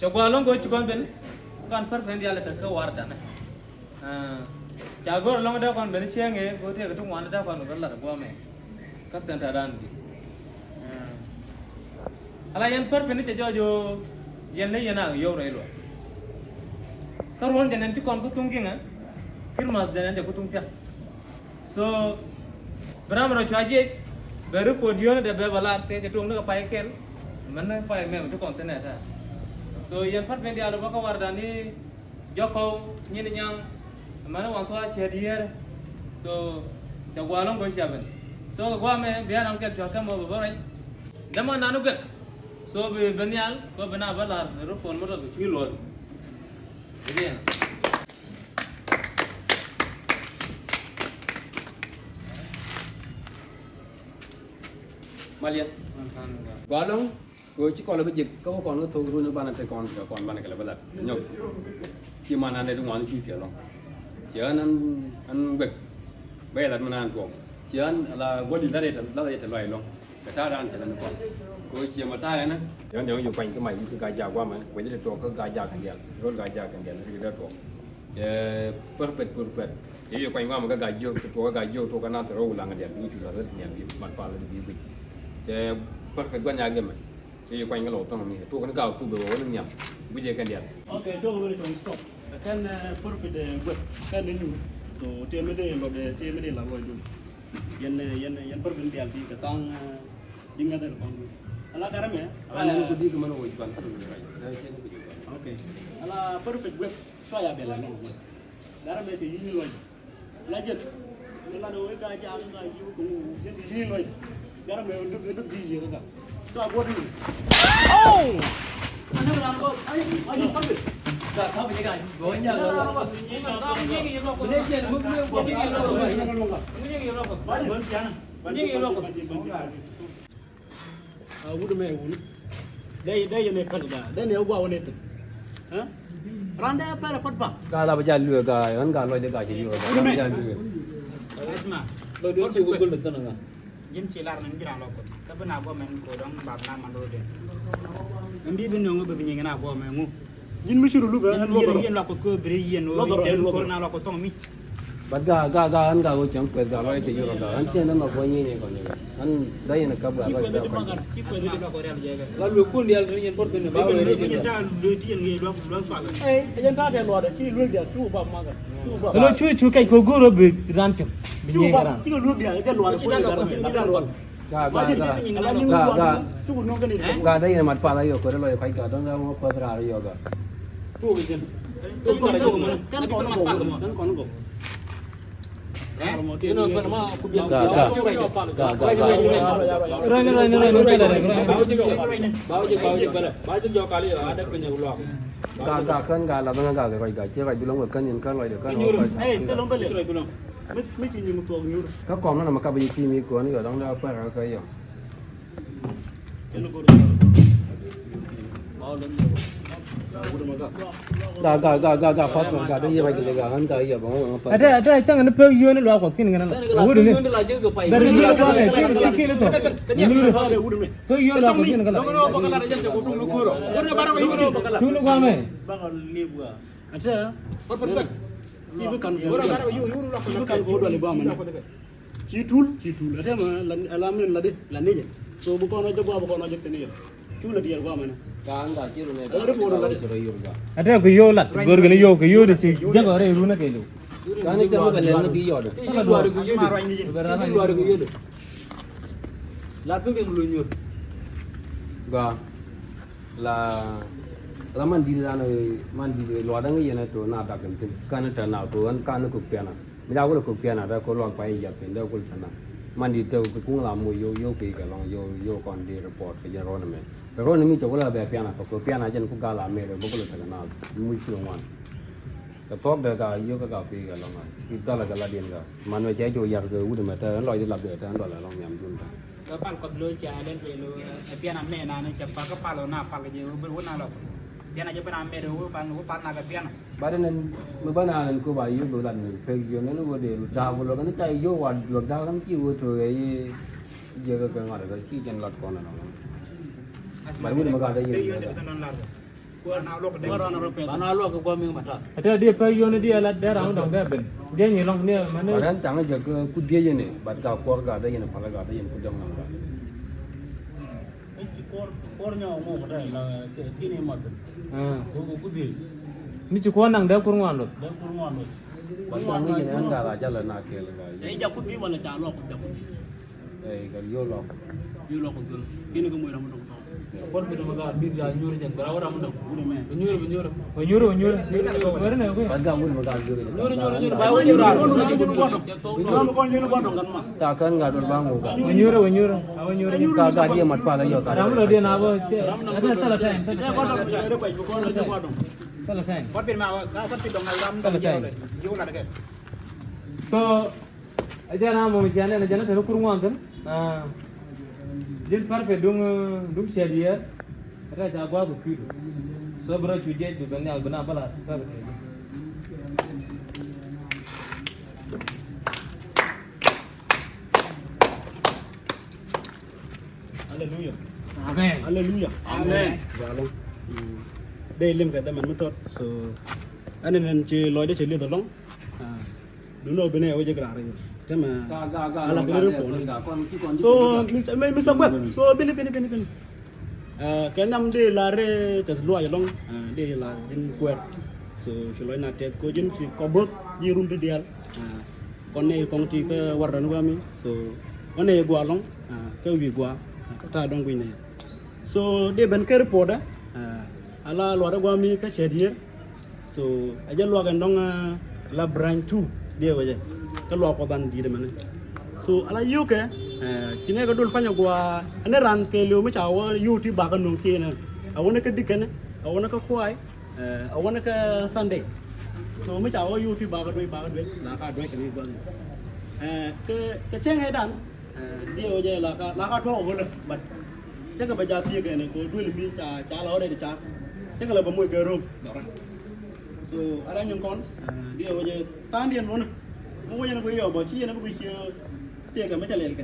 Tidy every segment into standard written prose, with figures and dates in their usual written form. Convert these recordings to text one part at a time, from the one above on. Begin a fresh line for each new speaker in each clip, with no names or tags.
Chakwa long go chukon ben kan perfect dia letak ke warda na chagor long da kon ben chenge go te ke tung wan da kon go la go me ka senta dan di ala yan perfect ni jojo yen le yana yo re lo karwon janen ti kon ko tung kinga kirmas janen de ko tung tia so bramro chaje beru podion de be bala te tung ka pai kel mana pai me to kon tena ta so yan pat men dia lo baka wardani joko nyini nyang mana wan toa chedier so jagwalong go shaben so gwa me biar am ke jaka mo barai dama nanu gek so be benial ko bena balar ro phone mo ro kilo again
Malia gwalong go ci ko la jek ko ko no to ru no bana te kon bana kala bala nyok ci mana ne dum wan ci ke lo ci an bek be la mana to ci an la godi la reta lai lo ka ta ran te la ko ko ci ma ta na yon yon yu quanh cái mày cái gà già qua mà quay để to cái gà già cần đèn rồi gà già cần đèn thì đó to perfect chỉ yu quanh qua mà cái gà dưa to cái gà dưa to cái nào rồi là cái đèn như chủ là rất đèn bị mặt pha lên bị chế perfect quan nhà game chỉ quanh cái lỗ tông này to cái gạo cứ bừa nó nhầm bây giờ cần đèn
ok cho người trồng stop kan perfect good kan ini to tiada tiada lah boy dulu yang perfect dia ti ketang dingat ada bang ala karam ya
ala ko di ko man o iban
ok ala perfect good so ya bela no karam ya ti yini loy la jet la do ga jam ga yu ko yini loy karam ya dug di ye ka so abo ni oh ana ram ko ai perfect
Gak tahu begini kan, bawahnya lo. Ini lo. Ini dia mungkin begini lo. Ini lo.
banyak jangan
Ini lo.
udah me udah đây giờ này phần cả đây nếu qua này hả randa apa là phần bạc
gà là bây giờ lừa gà ăn gà loại để gà chỉ lừa gà bây giờ lừa
asma
Lo dia cukup gol betul enggak?
jin cilar nang kira lokot tapi nak gua main kodong bab na mandor de ngi bin ngo be binyi na gua main ngu jin mi suru lu ga yen lokot ko bre yen o del ko na lokot tong mi
bắt gà ăn gà của chẳng quẹt gà loại chỉ lừa gà ăn trên nó mà coi như này còn như vậy ăn đây là cặp gà loại
ko de magar ki ko de lokot real jega
Lalu pun dia yang porten ni bawa
ini
dia.
ta lu ti ngi lo fa yen ta de lo de ki lu dia tu ba magar tu ba
Kalau cuy kai ko guru be rancam.
tu ba ki lu dia de lo de ko da lo
gà đây là mặt pha đây rồi cái loại khoai gà đó nó có ra rồi gà
Tu bikin.
kan ko na pa kan ko no
Ini apa nama? Aku bilang.
gà
Bawa juga kali ada punya ulang.
gà cân gà là bằng gà cái khoai gà chưa phải bilang được cân nhìn cân loại được cân
ta lom bele mi ti nyimu to nyur
các con nó mà các bây giờ mi của nó ở trong đó phải là cái gì
elo ko ba lom
gà phát triển gà đây vậy cái gà ăn cái gì bằng
Ada jangan ada pergi ni lu aku kini kan. Udah ni. Dari ni aku ni kini tu. Ini lu. Pergi lu aku kini kan. Lu bakal aja cukup lu kuro.
ora bara wa yudi
Tu lu kau me.
bangal lebua ada perfect ci kan ora bara wa yuru la ko kan ko dole ba man ci tul ada ma la men la de la neje so bu ko no jogo bu ko no jekte ni tu la dier ba man
gà ăn gà chưa rồi
Ada foto tadi.
Ada aku yo lat. Gor gini yo de ci jago re lu na ke lu.
gà này cho nó cái lên nó đi rồi
asma ro ni
Lat tu ke lu nyur.
gà là mandi ra này mandi loa đang cái này tôi nạp đặt cái này trở nào tôi ăn cái nó cực tiền à bây giờ có cực tiền à đó có loa quay giờ tiền đâu có tiền à mandi tôi cũng làm mùi yo cái lòng yo còn đi report cái giờ rồi này rồi này mình cho cái là về tiền à có tiền à chân cũng cả làm mẹ rồi bố cái nào mùi chuông ngoan cái top được cái yo cái cái lòng này cái đó là cái là điện cái mà nó chạy cho giờ cái udah mà tới loại đi làm được tới đó là lòng nhầm luôn
Kapal kot lo cha den pe lo piana me na ne chapa kapal na pal je ber wona lo piana je pena me do pan na ka piana
Badan nan mabana nan ko ba yu do lan pe yo nan wo de da wo lo kan chai yo wa lo da kan ki wo to ye je ga ngara ga ki jan lat ko na no ba mu ma ga da ye
yo de tan la ko Bana lo ke gua ming mata.
Ada dia payo ni dia lah dia orang dong dia ben. Dia nyilong dia mana.
Padahal jangan jaga kudia je ni, bat ka keluarga ada yang palaga ada yang kudang nang.
Kornya mau ada lah kini mat. Ku di.
Ni cukup nang dia kurang lo.
Dan kurungan lo.
Bat nang ni yang enggak lah jalan nak ke lah.
Jadi jakut di wala calo aku jakut di.
Kalau yo lo.
Yo lo ko dul. Kini ko mo ram dong.
Pon bi dama ga bir ga nyuri jang bara wara mun dam
Udah me.
Nyuru. Mana ni aku?
Bat gam pun makan juri.
nyuri ba
Bawa
wani
nyuruh
ra
kono na nyuruh kono. Nyuruh kono nyuruh kono kan mah.
Takkan enggak ada bang bukan.
Nyuru. Awak nyuru.
Kagak dia mat pala yo
Ram lo dia nak apa? Ada salah time.
Ya kono ada pa kono nyuruh kono.
Salah time.
Kot pin ma kot pin dong ram dong yo la de.
So, aja nama misiannya na jana terus kurang kan? Jadi perfect dong sedia. Ada jago aku kiri. So berarti cuci juga ni benar benar.
Haleluya.
Amen.
Haleluya. Amen. Jalan. Đây lim cái tâm mình mất so anh nên chơi lối để chơi liên tục lắm đúng rồi bên này bây giờ cái nào thế mà ala bên đó so mình xong vậy so bên cái năm đi là để thật loài lắm đi là bên quẹt so lối nào thế cô dân chỉ có bước đi rung đi đial con này con chỉ cái warna nó mi so con này gua lắm cái vị gua ta đông quỳ này so đi bên cái report đó ala luar gua mi ka chedir so aja luar gandong la branch 2 dia waje ka luar ko ban di de mana so ala yu ke cine ka dul fanya gua ane ran ke lu mi chawa yu ti ba ka nu ki na awona ka dikene awona ka kwai awona ka sunday so mi chawa yu ti ba ka doi la ka doi ka ni gua ke cheng hai dan dia waje la ka tho ho le bat chắc là bây giờ kia cái này có đuôi mi cha lo đây để cha chắc là bấm môi cờ rôm rồi ở đây những con đi ở bây giờ tan điền luôn không có gì nó bây giờ bỏ chi nó bây giờ tiền cả mấy trăm liền kìa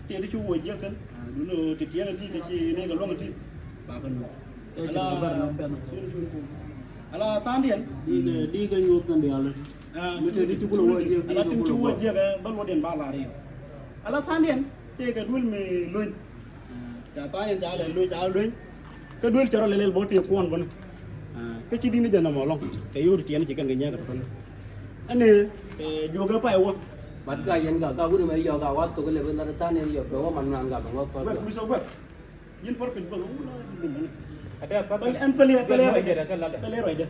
tiền thì chú hồi giấc cân đúng rồi thì tiền thì nên cái lông thì bà cần là tan điền đi cái nhuộm cần điều lên mới chơi đi chú cũng là là chú hồi giấc bắt vào điện ba là đi là tan điền thì cái đuôi mì luôn cha ta cha lên cái đuôi cho nó lên bố tiệc quan vẫn cái chi đi nó giờ nằm ở lòng cái yêu thì tiền chỉ cần cái nhà cái phần anh này vô cái phải không
bat ka yan ka guru mai yo ka wat to le ben da tan yo ko man man ga ngok ko
vậy bây giờ vậy nhìn por pin belum
Ada apa?
anh pele
Ada kan lah.
rồi đấy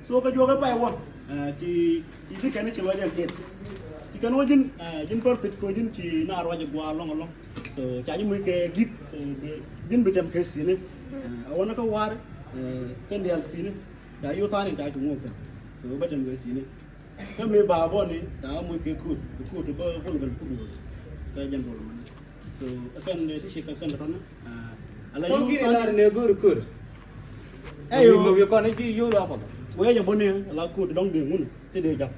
so cái vô cái phải không chỉ cái này chỉ là điểm chết chỉ cần nói nhìn por pin ko nhìn chỉ na rồi qua long so chạy như cái gip so nhìn bị chậm cái gì này awalnya kau war kan dia sini dah yo tani dah tu ngok so macam ke sini kan me babo ni dah mu ke kut tu ba pun ban pu ka jan bol so akan ti sik akan ron ala yo
Tani nego rukur.
yo
Yo kon ni yo apa?
we ya bone ala kut dong de ngun ti de jam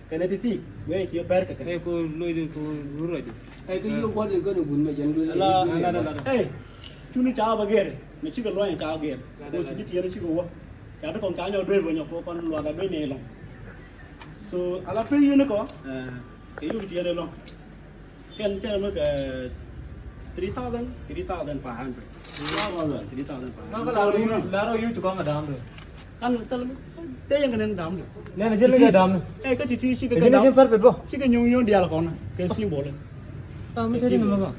kan ti we si per ka
Eh ko loy ko guru aja.
ai ko yo ko den ko ni gun me jan du
ala chuni cha ba ger me chi ka lo ya cha ger ko chi ti ni chi ko wa ya ta kon ka nyo dwe bo nyo ko kon lo da dwe ne lo so ala pe yu ne ko ke yu ti ne lo ken cha me ka 3,500
Laro you tukang adam tu.
kan tel te yang kenen dam
Nana jadi ke adam.
ka ti si ka
Jadi
dam
ni perfect bro.
si ka nyu dia la kon ke si bo le
Kami tadi nama bang.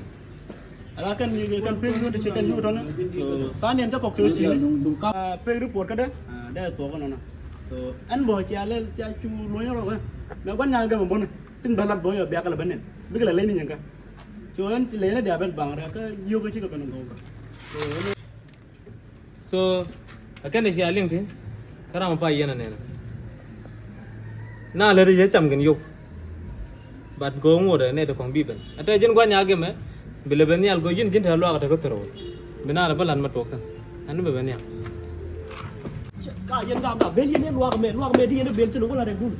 ala kan ni kan pe yu ti kan yu don so tan yen cha ko ke si
dum ka
pe report ka da to ko na so an bo cha le cha chu lo yo ro na quan nhà ga mo bon tin balat bo yo be ka la benen bi ka la le ni nyanga so an le na dia ben bang ra ka yu ka chi ka kan ko
So akan dia sialing tu. Karang apa iya nana. Na lari je cam kan yo. Bat go ngode ne de kong biben. Ata jen gua nyage me. Bila benial go jin jin halu ada ko tero. Bina la balan matok. Anu be benial.
ka yen dam da bel yen lo ga me di yen bel tu ko la de dul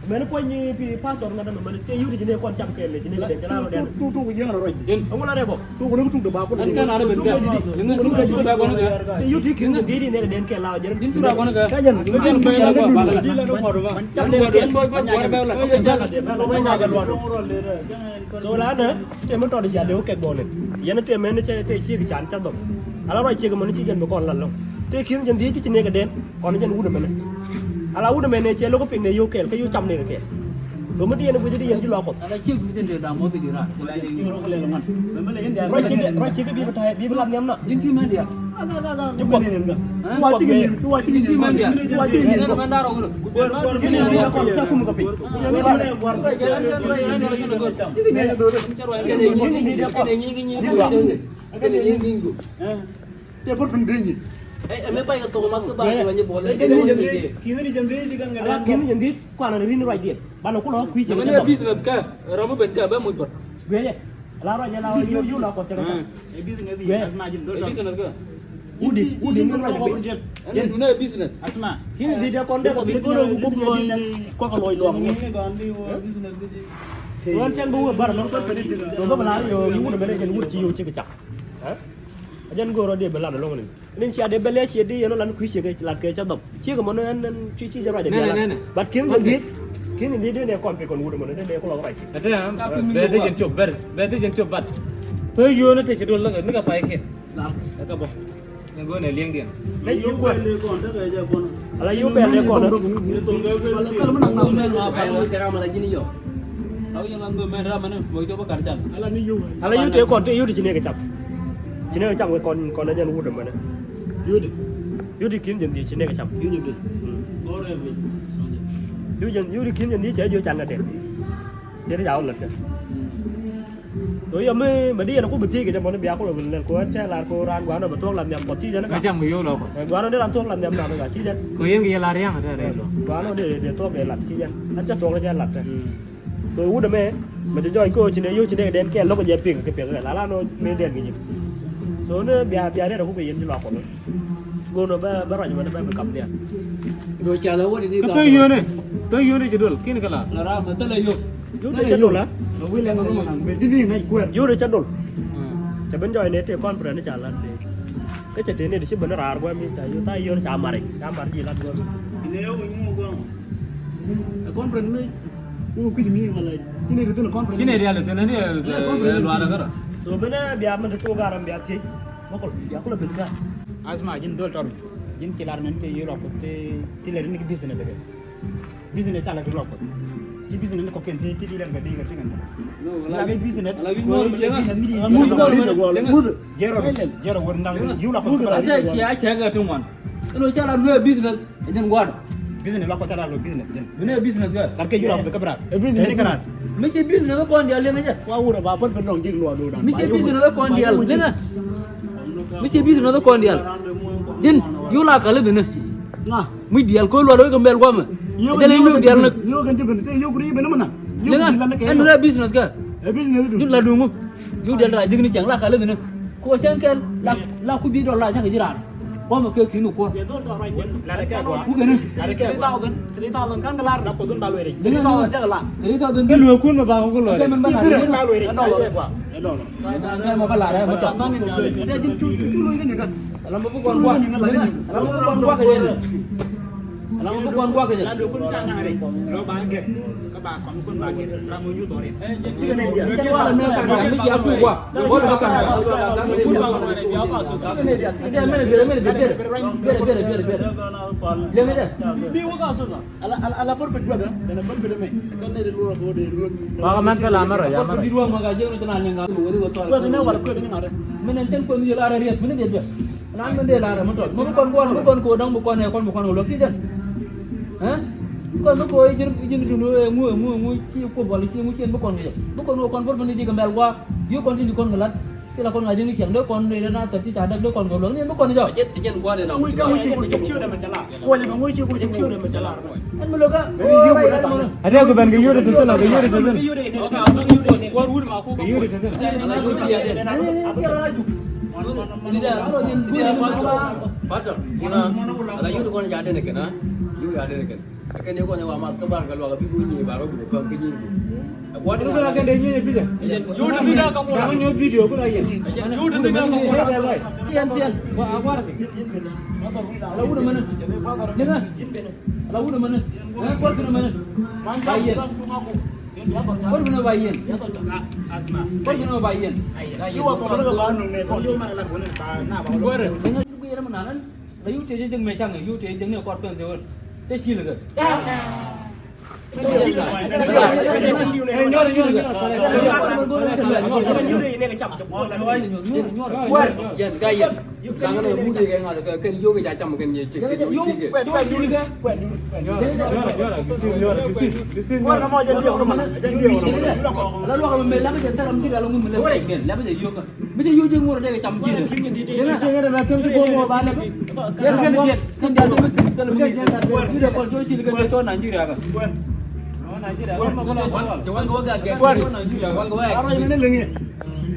Mana poin ni pastor ngada mana te yudi jine kon cham kele jine de kala den tu je ngara roy
Jen.
ngula re ko tu ko tu de ba ko
An kan ada bentar. Dengan tu dah cuba kau nak.
te yudi kin de di ne den kala jere
Din curah kau nak.
kajan
Sekian bayar apa? Balas.
cham de den boy boy ba la ko jaga de ba ko nyaga lo do so la na te mo to de ya de ko ke bo ne yana te men che te chi ki chan cha do ala roy chi ko mon chi jen ba kon lan lo te kin jen di chi ne ga den kon jen wu de men ala wu de men che lo ko pin ne yo ke ka yo cham ne ke do mo di ne bu di yen di lo ko
Ada cik kita dia dah mau pergi dah.
roy chi ke bi ba tay bi ba lam nyam na
Jin tim dia.
ñu ko neneen nga
Tim dia. Jangan mandar orang.
gene ni ko ta kum ko pi ala gene ñandi ko ala rini roy di ba ko lo kuy ci
Mana business ka? Ramu bentar ba muy ber.
gene ala roy la yu la ko ci ka
Business ka?
udi ñu roy bi
Yen duna business.
kini di de kon de ko bi ko ko loy lo won chen bu bar non ko do ba la yo yu ne mele chen wur ci yo ci ka ha ajan goro de bela lo ngin nin ci ade bele ci de yeno lan ku ci ke lat ke ca dom ci ko mon en ci ci jara de bat kim di ne kon pe kon wur mon de ko lo ray ci
Ada ya, beda jen coba, beda jen coba. Pergi nanti cedul lagi, ni apa ikan? Apa boh? Yang gue neliang dia.
le yu ko ala yu be le ko
Apa yang kita malah gini yo. Tahu yang anggo main mana? Mau coba kerja.
ala yu te kon te yu di ci ne ka ci ne ka kon ajan wur mon yu di kin jen di ci ne ka yu di kin jen di che yu chan na de je di yaw lat rồi mà đi nó cũng bự thi cái cho bọn nó béo cũng là của che là cô ran quá nó mà thuốc làm nhầm có chi cho nó
Macam gue loh.
quá nó để làm thuốc làm nhầm nào cả chi cho
Kau yang dia lari yang ada lo.
quá nó để thuốc để làm chi cho nó chắc thuốc nó che lặt rồi út mẹ mà cho anh cô chỉ này yêu chỉ này đến cái lúc cái dẹp cái là nó mê đèn cái gì số nó béo béo đấy nó cũng bị yên cho lọt của nó cô nó bắt rồi nhưng mà nó bị cầm đèn
Dua cara awak di
Kau yang ni cedul, kini kalah.
Lara mata lah yo.
yêu để chân đồn á yêu để chân đồn chả bên rồi này thì con phải nó trả lần đi cái chuyện này để xếp bên nó rà qua mình chả yêu tay yêu nó chả mà gì lần qua
Cina dia lihat, nanti luar negara.
rồi bên biar mình thu garam biar thi nó còn biar cũng là bình ga
Asma jin dol tor jin kilar men te yoro ko te le ni business de business ala ko ko ti business ko ken ti di len ga di ga tingan la ga business mud jero wor ndang yu la ko
Aja kia cakap tu man. Kalau cara dua business, jangan guard.
business la ko tara lo business jen
Dua business kan?
la ke yu la ko kabra business ni karat
Mesti business tu kau dia lihat aja.
qua u là bà vẫn vẫn lòng jing lo đồ đàn
Mesti business tu kau dia lihat. Mesti business tu kau dia. Jen, you lah kalau tu ni.
nga
Mesti dia kau luar kembali gua mah. Jadi lu dia nak.
yo kan jibin te yo guri ben mana
Dengar, anu lah business kan?
business
You lah dungu. You dia lah jangan cang lah kalau tu ni. Kau cang kan, lah aku di dolar cang kejiran. Kau mah kau kinu kau.
dia tôi tao rồi nhẫn
la ke ko
Bukan ni.
la ke ko tri tao kan kalar da ko dun balu ere
Dengar tu. Jadi tu tu.
Kan lu kun mah bang kun loh.
Macam mana
tri
mana?
balu ere la ke ko
Saya mau kalah ya, betul.
ada jin cu lo ni kan
Alam buku kuan gua. Alam buku kuan gua kerja. Alam buku kuan gua kerja.
la do kun cha nyang re lo ba ge ka ba kon kun ba ge ra mo yu to re ci ne dia
Jadi wala ni kan ni dia aku gua. Gua dah kan. Aja mana biar. Lihat aja.
bi wo ka so na
ala perfect juga dan perfect me kan ne lu ro de lu
Baka man ka lamar ya,
Aku di ruang maka aja untuk nanya enggak.
ko ne wala ko ne mare
Menenten pun dia lara riat, mana dia dia. Nan men dia lara motor. Mau bukan kodang bukan ulok sih kan. Hah? Bukan ko izin dulu mu ci ko bol ci mu ci bukan dia. Bukan pun di gembel gua. Yo kon di kon ngelat. Kila kon ngajeng ni siang dia kon ni na terci cadak dia kon golong ni bukan dia. Jet gua dia.
ngui ka ngui ci ko chưa để mà trả lại ngui là ngui ci ko chưa để mà trả lại
Kan meloka.
Ada aku ban gayu itu tu lah, gayu itu tu.
yêu để nó cao nó yêu để qua u mà cô
Gayu itu tu.
Ala yo dia dia. Dia laju. Tidak, dia apa? Patut. Ala yo kon jadi nak kena. You ada nak.
cái nếu con này mà các bạn cái loại cái ví dụ như bà có buổi cơm cái gì quá
Itu lah kan dia ni bila.
You dah tidak kamu dah.
Kamu nyot video aku dah ya.
You dah tidak kamu. Sian.
Wah, awar ni.
Lalu dah mana? Dengar. Lalu dah mana? Kau kena mana? Bayin. Kau kena bayin.
Asma.
Kau kena bayin.
Yo waktu mana ke Bandung ni? Kau yo mana lagu ni? Nah, bawa
Kau dengar itu dia mana nan? Lalu tu jeng macam ni. You jeng ni kau kena tu. Te sil ke?
Jangan ada muji kayak mana ke yo ke jam ke ni cek cek isi ke.
Kau nama jadi dia orang mana? Jadi dia orang mana?
Lalu kalau melang je entar amci lalu melang kan. Lalu je yo kan. Mesti yo je ngor dia cam jir. Jangan jangan ada macam tu bawa balik. Dia kan dia kan dia tu betul betul dia dia kon joy sil kan dia con anjir kan.
Jangan kau agak gap. Jangan kau agak.
Apa yang ni lengi?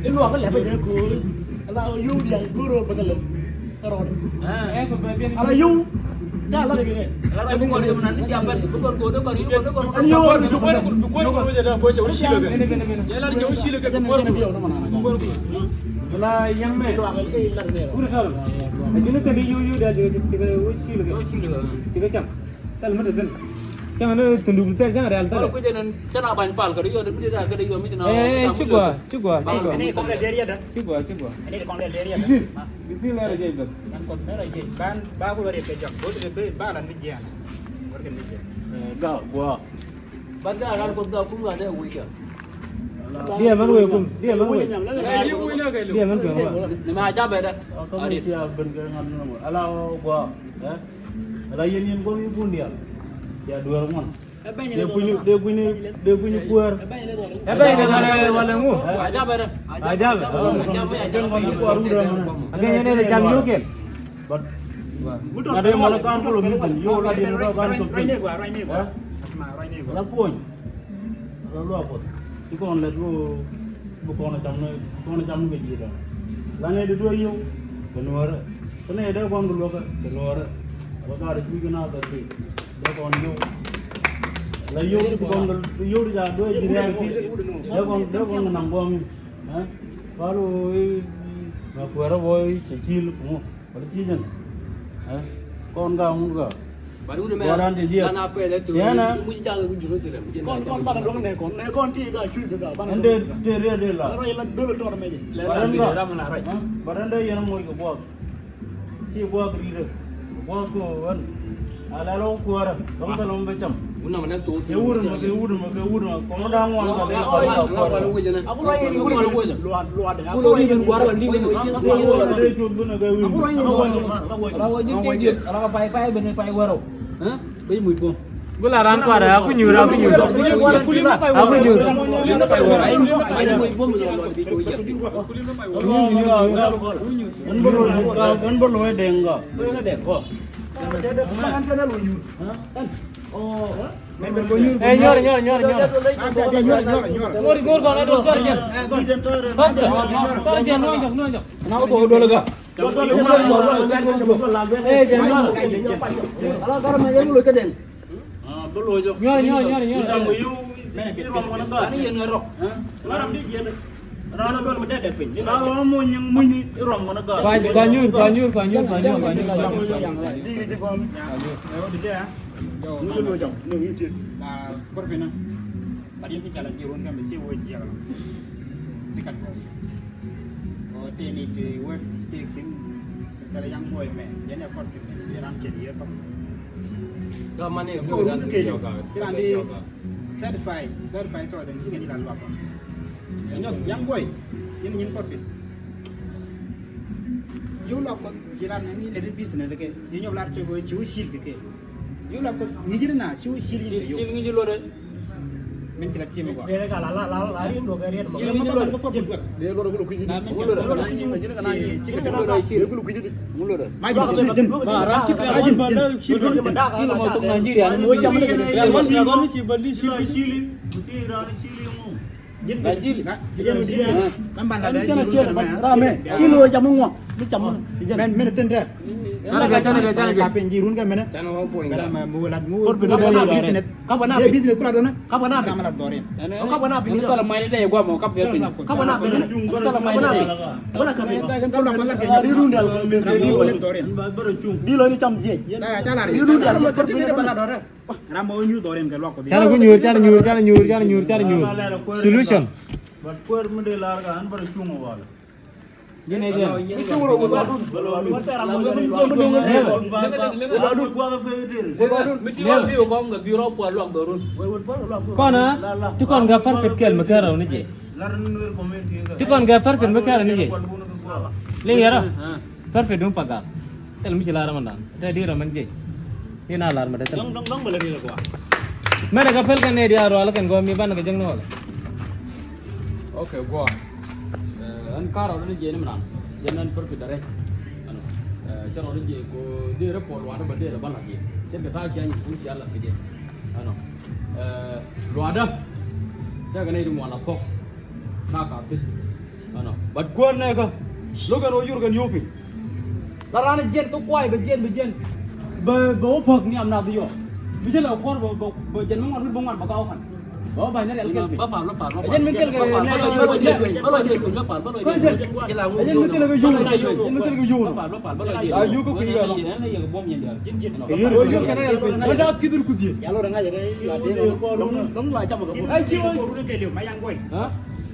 Ini luar kan lepas je aku. Kalau you dia guru betul. Terus. Kalau you dah lah lagi ni.
Aku kau ni mana siapa? Bukan kau tu kau ni kau tu kau.
You
Kau je dah bos sil ke. Jalan jauh sil ke.
jangan dia orang mana?
Kalau yang mana?
Luar kan ini lah ni.
Udah kalau. Jadi tadi you dah tiga usil ke. Tiga jam. Kalau mana tu? Jangan ada tunduk betul jangan real
Kalau
tak.
kau jangan banyak fal kalau dia dah kalau dia mesti nak.
Cuba.
Ini komplek dia ada.
Cuba.
Ini komplek dia ada.
This is lah aja itu.
Kan kau merah je. Ban baru dari pejak. Boleh be balan bijian. Workan bijian.
Gak gua. Baca kalau kau dah pun ada week.
Dia mana hukum? Dia mana hukum? Dia mana hukum?
Nama aja beda.
Adit ya bergerak dengan alau gua ada yang gua pun dia dua orang dia punya kuar
Apa yang ada walamu?
Aja beda.
Aja. Agaknya ada jam juga.
ada yang malakan kalau gitu yo lah dia nak ban
Raine gua. Asma raine gua.
lapun lalu apa itu kan lalu bukan jam ke dia lane dia dua yo keluar kena ada kan dulu keluar apa ada juga nak tapi dia kan yo la yo bukan yo dia dua jadi dia kan nambang baru nak kuara boy cecil semua pada tijan con gà không gà
Baru dia
Orang dia dia.
Kan apa dia tu?
Ya, nah.
Mesti jaga kunjung tu lah.
Kon bana dong ne kon ti ga shu ga bana.
ande dia lah
Rai la dulu tor me je.
Barang dia mana rai barang dia yang mau ikut buat si buat dia buat ko kan ala lo kuara dong talong becam
Guna mana tu?
ya urun kono dangwan ka dia
Kalau gua jangan.
Aku rai ni gua je. Luar dah.
Aku lagi dengan gua orang ni.
dia jod bena gawi
Aku rai ni gua.
Kalau je cedit, kalau pai benar pai gua ro. Hah? Bagi mu pun.
Gue larang kau ada, aku nyuruh. Aku nyuruh.
Bagi mu pun betul lebih cuy.
kan berlo denga
Jangan kena lu nyur. Oh. Member gua nyur.
Nyor.
Nyur.
Gor kau ada dua je.
Gua jentor.
Bas. Kau jangan nonjok.
Kenapa tu dua lega?
Jangan.
Kalau kau macam lu keden.
berlo jo
Nyor.
Ditambah you rom mana ka
Ini yang ngerok.
Laram di dia rana don mede de pin rana mo nyang muni rom mana ka
Banyur.
Di ni gua. Oh di dia. Mu lu jom. Nu itu. Nah, korpena. Tadi yang kita lagi orang kan mesti wajib ya kalau. Sikat gua. Oh, ini di web taking kalau yang boy me. Jadi apa dia ram jadi ya toh.
Dah mana yang
Kau urut ke ni. Kita di certify so dan sini di lalu apa. Ini yang boy. Ini profit. Yo lah kau jalan ni dari bisnes ke. Ini belar tu boy cuci sil ke. Yo lah kau ngijir na cuci sil ni.
Sil ngi jilo de.
Men kita cima gua.
dia ka lari do ga rian
Sil ni lo kau buat. Dia lo gulu kuju. Nah, men kita lo ni majin kan ni. Cik kita
sil.
gulu kuju.
Mulu de.
Maju sil.
rajin
Sil
Sil mau tu Nigeria, mu jam de.
Real Madrid si bali sili rani sili mo
Sil.
Nah, dia kan bandar ada.
rame silo jam ngok ni jam
Men tenda. Tapi jirun kan mana?
Jangan mau poin
Kalau
enggak.
mau mulat mu,
Kau benar
benar
benar
bisnis.
kau benar
Dia bisnis kurang tu na.
kau benar
Kurang malat dorin.
Kau benar pilih kalau main itu gua mau kap ya pilih.
kau benar pilih
Kalau main itu
benar kau pilih
Kalau nak malat kaya
Rirun dah
Ramu mulat dorin.
di lo ni cam je
Dah jalan.
Rirun dah
Kau pilih benar orang.
Ramu nyu dorin kalau aku dia.
Cara nyur. Solution.
But kuar mende larga han bar chung wala.
Gini dia. Kon tu kon ga farfet kel makara ni je. Tu kon ga farfet makara ni je. Le yara. Farfet dum paga. Tel mi lara mandan. Te di raman je. Ni na lar made tel.
dong boleh ni lah
Mana ga pel kan ne dia ro ala kan go mi ban ga jeng no.
Okay, gua. Karo ni je ni mana? Jangan perpitare. Anu. Jangan ni je ko dia report luar dah dia balik je. Jadi kita siang pun jalan ke dia. Anu. Luar dah. Jangan ni rumah nak kok. Nak apa? Anu. But gua ni ke. Lo kan oyur kan yopi. Larane jen tu kuai bejen. Bawa pek ni amna dia. Bejen lah kor bejen mengon bongan bakau kan. Bawa banyak yang kelpi. Jen mungkin ke nak Jen mungkin ke jur. Ayu ko kira lah. Oyur kan kelpi. Ada kidur kudi.
kalau dah ngajar dong lah cam kau
Ai cium.
Urut kelio mayang boy.
Ha?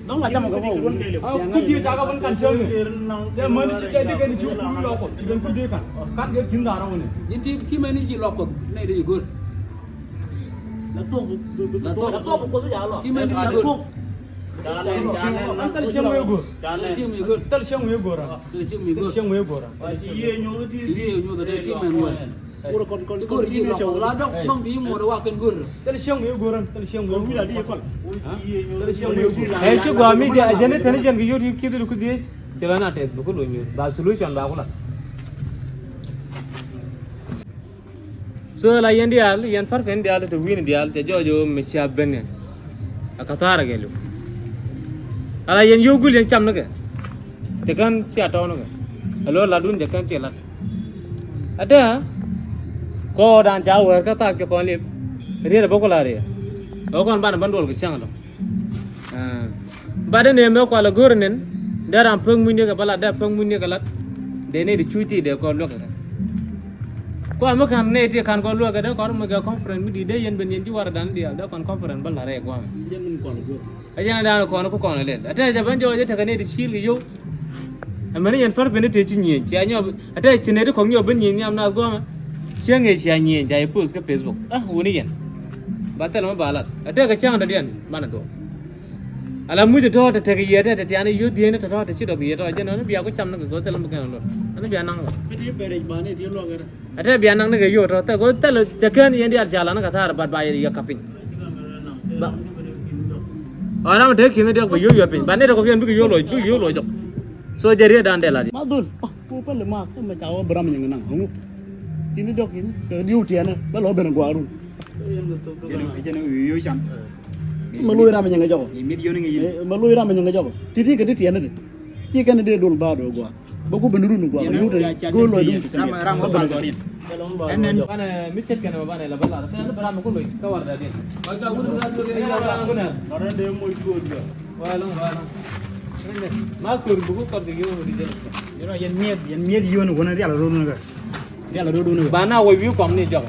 dong lah cam kau
Urut kelio.
Kudi jaga pun kan jeng. Dia mana cakap dia kan cium kudi lah kok. Cium kudi kan. Kan dia tinggal orang ni.
Ini tim ini je lokok. Ni dia juga.
Nak tu kau tu jalan
Tim ini
Nak
juga.
tu
Antar siang wego.
Tim juga.
Antar siang wego orang.
Tim juga.
Siang wego orang.
Iye nyoto ti.
Ini juga dari tim ini.
Ura kon
Gur ini lokok. Ladang bang di mau dah wakin gur.
Antar siang wego orang. Antar siang wego.
Bila dia kon
Iye nyoto.
Dari siang dia
Eh, sih gua mi dia jenis jenis yang kau YouTube kita dulu dia. Jalan atas, bukan lu ni. Dah solution dah aku lah. So la yan dial yan farfen dial to win dial te jojo mesya benne akatara gelu ala yan yogul yan cham naga te kan sia taw naga alo ladun de kan chelat ada ko dan jawer ka tak ko le re bokola re o kon ban bandol ko chang do bade ne me ko la gornen daram peng munni ka bala da peng munni ka lat de ne di chuti de ko lo ka ko am kan ne ti kan ko lu ga de ko mo ga conference mi di de yen ben yen ji war dan dia da kon conference balla re ko am
Jen mun kon go
ajana da ko ko ko le ata ja ban jo je ta ne di shil yo amani yen far ben te chi nyen chi anyo ata chi ne ko nyo ben nyen am na go ma chi nge chi nyen ja post ka facebook woni yen ba ta ma balat ata ga chang da dian mana do ala mu de to ta te ga yeta ta ti ani yu di ne ta to ta chi do ga yeta je no biya ko cham na go ta lam ga no ana biya nang
Jadi perej bane dia lo gara
ate biya nang ne ga yo to ta go ta lo jakan yen dia jala na ka thar bat ba ya kapin ba ana ma de kin de ko yo pin ba ne de ko ken bu yo lo jok so jeri dan de la di
Madul pu pa le mak ma chaw beram yang nang hungu ini dok ini ke diu tian ba lo ben gua ru
Jadi yo jam.
ma lu ram yang jaw
Ini dia ni ngi.
ma lu ram yang jaw titi ke tian de ki kan de dul ba do gua ba ku ben ru nu gua yu de go lo yu
Ram bal dorin. Enen
bana mi chet kan ba ne la bala ta na bara ma ko lo ka war da de
Maka gur kan lu
ya ra ko na
Ara de mo ko dia.
wala ma ko bu ko de yo di de
yen miet yo nu gona dia la ro nu ga. Dia la ro nu.
ba na wo view kom ni jok